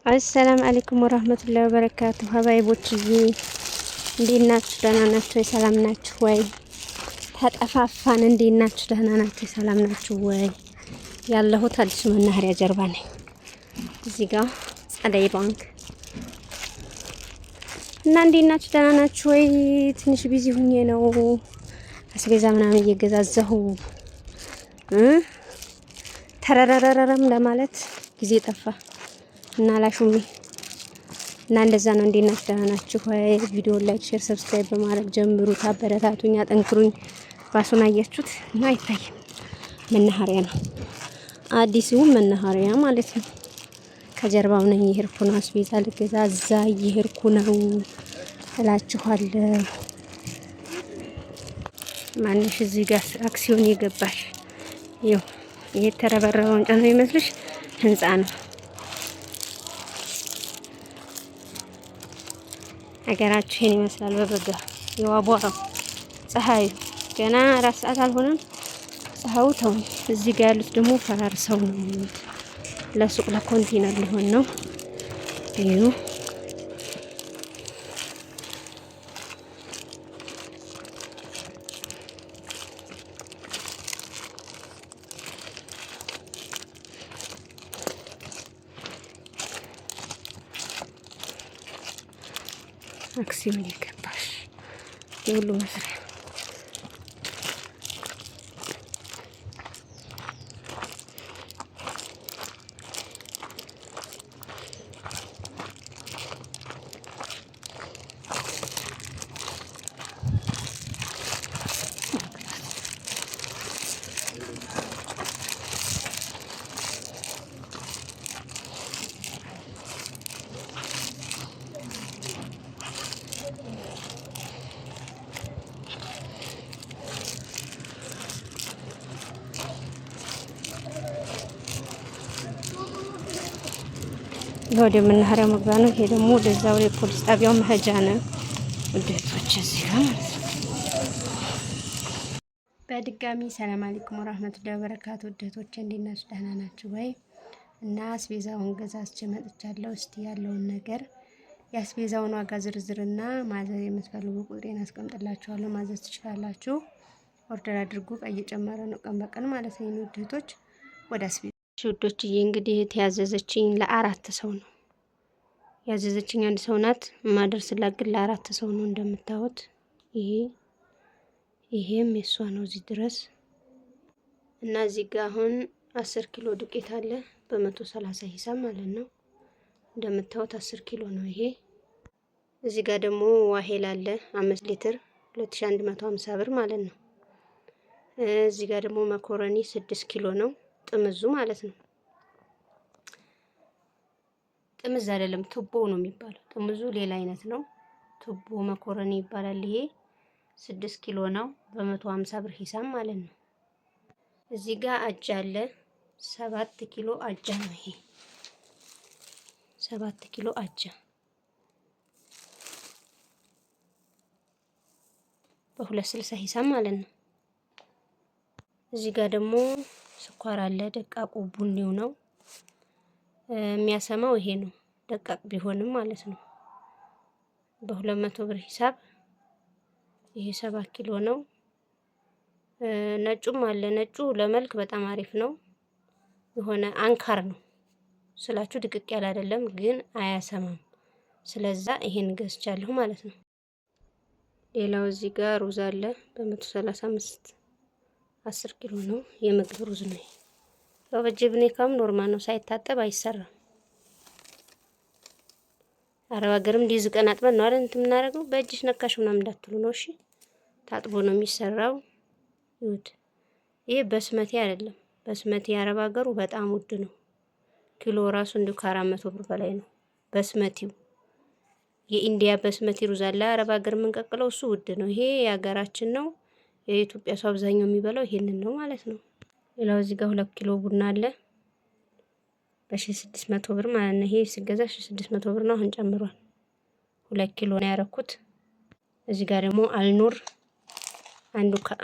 አሰላም አለይኩም ወራህመቱላሂ ወበረካቱ። ሀባይቦችዬ እንዴት ናችሁ? ደህና ናችሁ? ሰላም ናችሁ ወይ? ተጠፋፋን። እንዴት ናችሁ? ደህና ናችሁ? ሰላም ናችሁ ወይ? ያለሁት አዲስ መናኸሪያ ጀርባ ነኝ። እዚህ ጋር ጸደይ ባንክ እና እንዴት ናችሁ? ደህና ናችሁ ወይ? ትንሽ ቢዚ ሁኜ ነው አስቤዛ ምናምን እየገዛዛሁ ተረረረረም ለማለት ጊዜ ጠፋ እና ላሹሚ እና እንደዛ ነው። እንዴት ናችሁ? ደህና ናችሁ ወይ? ቪዲዮ ላይክ፣ ሼር፣ ሰብስክራይብ በማድረግ ጀምሩ። ታበረታቱኝ፣ አጠንክሩኝ። ባሱን አያችሁት እና አይታይም። መናኸሪያ ነው፣ አዲሱ መናኸሪያ ማለት ነው። ከጀርባው ነኝ እየሄድኩ ነው። አስቤዛ ልገዛ እዛ እየሄድኩ ነው እላችኋለሁ። ማንሽ እዚህ ጋር አክሲዮን የገባሽ ይኸው ይሄ ተረበረበው እንጨት ነው ይመስልሽ? ህንጻ ነው። ሀገራችን ይሄን ይመስላል። በበጋ የዋቧራው ፀሐዩ ገና 4 ሰዓት አልሆነም። ፀሐዩ ተው። እዚህ ጋር ያሉት ደግሞ ፈራርሰው ነው። ለሱቅ ለኮንቴነር ሊሆን ነው። እዩ አክሲዮን የገባሽ የሁሉ መስሪያ ወደ መናኸሪያ መግቢያ ነው። ይሄ ደግሞ ወደዛው የፖሊስ ጣቢያው መሄጃ ነው። ወደቶች እዚህ ጋር ማለት ነው። በድጋሚ ሰላም አለይኩም ወራህመቱላሂ ወበረካቱ። ወደቶች እንዴት ናችሁ? ደህና ናችሁ ወይ? እና አስቤዛውን ገዛዝቼ መጥቻለሁ። እስቲ ያለውን ነገር የአስቤዛውን ዋጋ ዝርዝርና ማዘዝ የምትፈልጉ ቁጥሬን አስቀምጥላችኋለሁ። ማዘዝ ትችላላችሁ። ኦርደር አድርጉ። እየጨመረ ነው ቀን በቀን ማለት ነው። ወደቶች ወደ አስቤዛ ውዶችዬ እንግዲህ ያዘዘችኝ ለ4 ሰው ነው ያዘዘችኝ። አንድ ሰው ናት ማደርስላት ግን ለ4 ሰው ነው እንደምታዩት። ይሄም የሷ ነው እዚህ ድረስ እና እዚህ ጋር አሁን 10 ኪሎ ዱቄት አለ በ130 ሂሳብ ማለት ነው። እንደምታዩት 10 ኪሎ ነው ይሄ። እዚህ ጋር ደግሞ ዋሄል አለ 5 ሊትር 2150 ብር ማለት ነው። እዚህ ጋር ደግሞ መኮረኒ 6 ኪሎ ነው ጥምዙ ማለት ነው። ጥምዝ አይደለም ቱቦ ነው የሚባለው። ጥምዙ ሌላ አይነት ነው። ቱቦ መኮረኒ ይባላል። ይሄ 6 ኪሎ ነው በ150 ብር ሂሳብ ማለት ነው። እዚህ ጋር አጃ አለ 7 ኪሎ አጃ ነው ይሄ 7 ኪሎ አጃ በ260 ሂሳብ ማለት ነው። እዚህ ጋር ደግሞ ስኳር አለ ደቃቁ ቡኒው ነው የሚያሰማው ይሄ ነው። ደቃቅ ቢሆንም ማለት ነው። በ200 ብር ሂሳብ ይሄ 7 ኪሎ ነው። ነጩም አለ። ነጩ ለመልክ በጣም አሪፍ ነው። የሆነ አንካር ነው ስላችሁ ድቅቅ ያለ አይደለም ግን አያሰማም። ስለዛ ይሄን ገዝቻለሁ ማለት ነው። ሌላው እዚህ ጋር ሩዝ አለ በ135 10 ኪሎ ነው። የምግብ ሩዝ ነው። ያው በጅብኔ ካም ኖርማል ነው ሳይታጠብ አይሰራም። አረብ ሀገርም ዲዝ ቀን አጥበን ነው አይደል እንትን የምናደርገው። በእጅሽ ነካሽ ምናምን እንዳትሉ ነው እሺ። ታጥቦ ነው የሚሰራው። ይሁት ይሄ በስመቲ አይደለም። በስመቲ አረብ ሀገሩ በጣም ውድ ነው። ኪሎ ራሱ እንደ 400 ብር በላይ ነው በስመቲው። የኢንዲያ በስመቲ ሩዝ አለ አረብ ሀገር የምንቀቅለው እሱ ውድ ነው። ይሄ የሀገራችን ነው። የኢትዮጵያ ሰው አብዛኛው የሚበላው ይሄንን ነው ማለት ነው። ሌላው እዚህ ጋር 2 ኪሎ ቡና አለ በ1600 ብር ማለት ነው። ይሄ ሲገዛ 1600 ብር ነው። አሁን ጨምሯል። 2 ኪሎ ነው ያረኩት። እዚህ ጋር ደግሞ አልኑር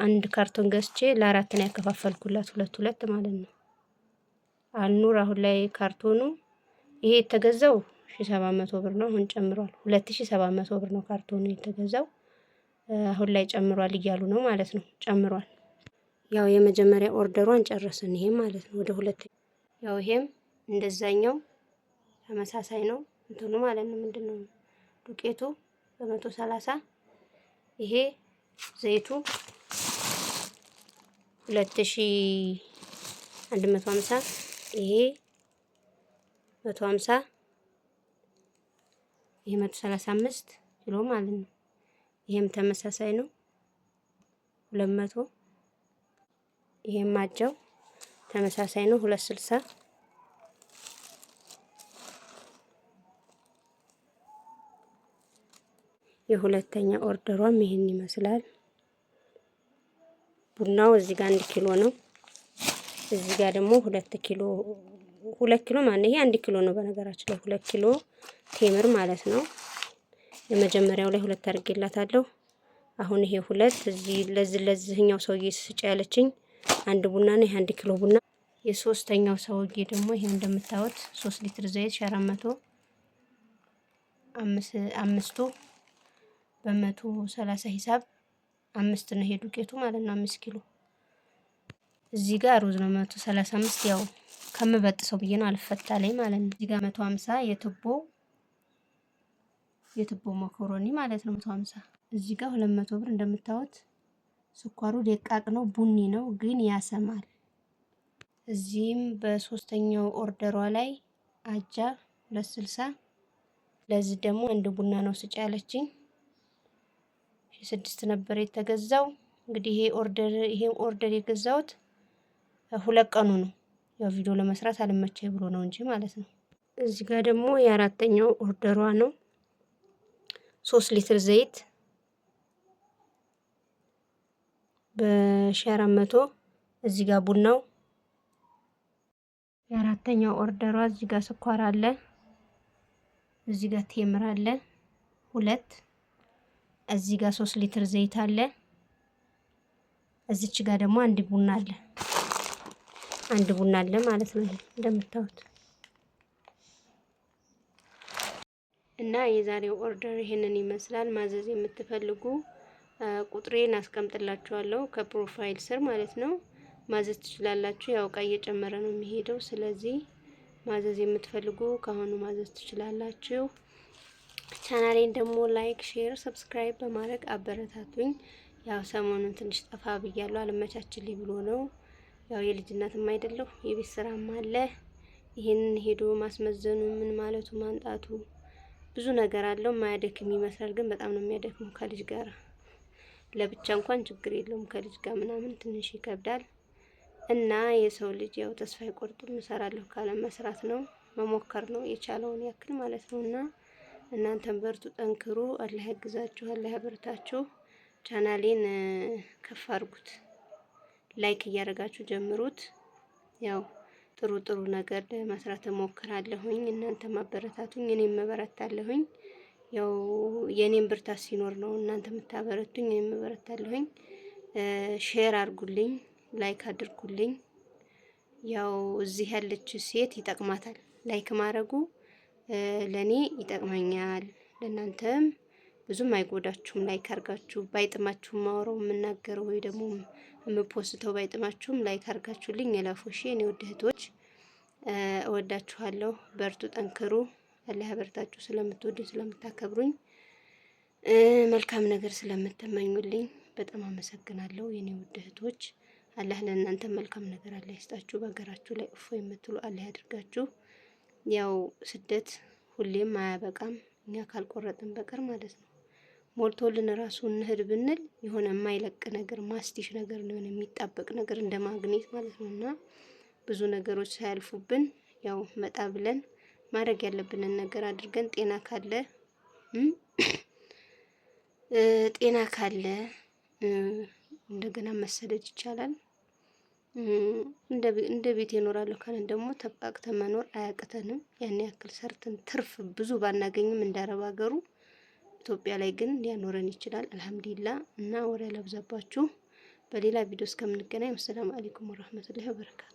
አንድ ካርቶን ገዝቼ ለ4 ነው ያከፋፈልኩላት 2 ማለት ነው። አልኑር አሁን ላይ ካርቶኑ ይሄ የተገዛው 1700 ብር ነው። አሁን ጨምሯል። 2700 ብር ነው ካርቶኑ የተገዛው። አሁን ላይ ጨምሯል እያሉ ነው ማለት ነው። ጨምሯል። ያው የመጀመሪያ ኦርደሯን ጨረስን። ይሄ ማለት ነው ወደ ሁለት ያው ይሄም እንደዛኛው ተመሳሳይ ነው እንትኑ ማለት ነው። ምንድነው ዱቄቱ በ130 ይሄ ዘይቱ 2150 ይሄ 150 ይሄ 135 ኪሎ ማለት ነው። ይሄም ተመሳሳይ ነው 200 ይሄም ማጃው ተመሳሳይ ነው 260 የሁለተኛ ኦርደሯም ይሄን ይመስላል። ቡናው እዚህ ጋር 1 ኪሎ ነው። እዚህ ጋር ደግሞ 2 ኪሎ ማለት ይሄ 1 ኪሎ ነው። በነገራችን ላይ 2 ኪሎ ቴምር ማለት ነው። የመጀመሪያው ላይ 2 አድርጌላታለሁ። አሁን ይሄ 2 እዚህ ለዚህኛው ሰውዬ ስጭ ያለችኝ 1 ቡና ነው። ይሄ 1 ኪሎ ቡና። የሶስተኛው ሰውዬ ደግሞ ይሄ እንደምታዩት 3 ሊትር ዘይት 400 አምስቱ በ130 ሂሳብ 5 ነው። ይሄ ዱቄቱ ማለት ነው 5 ኪሎ። እዚህ ጋር ሩዝ ነው 135 ያው ከምበጥሰው ብዬ ነው አልፈታለኝ ማለት ነው። እዚህ ጋር 150 የትቦ መኮሮኒ ማለት ነው 150። እዚህ ጋር 200 ብር እንደምታዩት። ስኳሩ ደቃቅ ነው ቡኒ ነው ግን ያሰማል። እዚህም በሶስተኛው ኦርደሯ ላይ አጃ 260 ለዚህ ደግሞ 1 ቡና ነው ስጭ ያለችኝ 6 ነበር የተገዛው። እንግዲህ ይሄን ኦርደር የገዛሁት 2 ቀኑ ነው። ያው ቪዲዮ ለመስራት አልመቸኝ ብሎ ነው እንጂ ማለት ነው። እዚህ ጋር ደግሞ የአራተኛው ኦርደሯ ነው 3 ሊትር ዘይት በ1400 እዚህ ጋር ቡናው የአራተኛው ኦርደሯ እዚህ ጋር ስኳር አለ። እዚህ ጋር ቴምር አለ 2 እዚህ ጋር 3 ሊትር ዘይት አለ። እዚች ጋር ደግሞ 1 ቡና አለ። 1 ቡና አለ ማለት ነው እንደምታዩት። እና የዛሬው ኦርደር ይሄንን ይመስላል። ማዘዝ የምትፈልጉ ቁጥሬን አስቀምጥላችኋለሁ ከፕሮፋይል ስር ማለት ነው። ማዘዝ ትችላላችሁ። ያው እቃ እየጨመረ ነው የሚሄደው። ስለዚህ ማዘዝ የምትፈልጉ ካሁኑ ማዘዝ ትችላላችሁ። ቻናሌን ደግሞ ላይክ፣ ሼር፣ ሰብስክራይብ በማድረግ አበረታቱኝ። ያው ሰሞኑን ትንሽ ጠፋ ብያለሁ አልመቻችልኝ ብሎ ነው። ያው የልጅነትም አይደለሁ የቤት ስራም አለ። ይሄንን ሄዶ ማስመዘኑ ምን ማለቱ ማንጣቱ ብዙ ነገር አለው። ማያደክም ይመስላል ግን በጣም ነው የሚያደክመው ከልጅ ጋር። ለብቻ እንኳን ችግር የለውም ከልጅ ጋር ምናምን ትንሽ ይከብዳል። እና የሰው ልጅ ያው ተስፋ አይቆርጥም። እሰራለሁ ካለ መስራት ነው መሞከር ነው የቻለውን ያክል ማለት ነውና እናንተም በርቱ፣ ጠንክሩ። አላህ ያግዛችሁ፣ አላህ ያበርታችሁ። ቻናሌን ከፍ አድርጉት፣ ላይክ እያደረጋችሁ ጀምሩት። ያው ጥሩ ነገር ለመስራት እሞክራለሁኝ። እናንተ ማበረታቱኝ፣ እኔም እበረታለሁኝ። ያው የኔም ብርታት ሲኖር ነው እናንተ የምታበረቱኝ፣ እኔም እበረታለሁኝ። ሼር አድርጉልኝ፣ ላይክ አድርጉልኝ። ያው እዚህ ያለች ሴት ይጠቅማታል ላይክ ማድረጉ ለኔ ይጠቅመኛል። ለእናንተም ብዙም አይጎዳችሁም። ላይክ አድርጋችሁ ባይጥማችሁም ማወራው የምናገረው ወይ ደግሞ የምፖስተው ባይጥማችሁም ላይክ አድርጋችሁልኝ የላፉ። እሺ እኔ ውድ እህቶች እወዳችኋለሁ። በርቱ፣ ጠንክሩ። አላህ ያበርታችሁ። ስለምትወዱኝ ስለምታከብሩኝ መልካም ነገር ስለምትመኙልኝ በጣም አመሰግናለሁ የኔ ውድ እህቶች። አላህ ለእናንተ መልካም ነገር አላህ ይስጣችሁ። በሀገራችሁ ላይ እፎ የምትሉ አላህ ያድርጋችሁ። ያው ስደት ሁሌም አያበቃም እኛ ካልቆረጥን በቀር ማለት ነው። ሞልቶልን ራሱ እንሂድ ብንል የሆነ የማይለቅ ነገር ማስቲሽ ነገር ነው የሚጣበቅ ነገር እንደ ማግኔት ማለት ነውና ብዙ ነገሮች ሳያልፉብን ያው መጣ ብለን ማድረግ ያለብንን ነገር አድርገን ጤና ካለ እንደገና መሰደድ ይቻላል። እንደ ቤት ይኖራለሁ ካለን ደግሞ ተብቃቅተን መኖር አያቅተንም። ያን ያክል ሰርተን ትርፍ ብዙ ባናገኝም እንዳረብ ሀገሩ ኢትዮጵያ ላይ ግን ሊያኖረን ይችላል። አልሐምዱሊላህ። እና ወሬ አላብዛባችሁ። በሌላ ቪዲዮ እስከምንገናኝ ወሰላሙ አለይኩም ወራህመቱላሂ ወበረካቱ።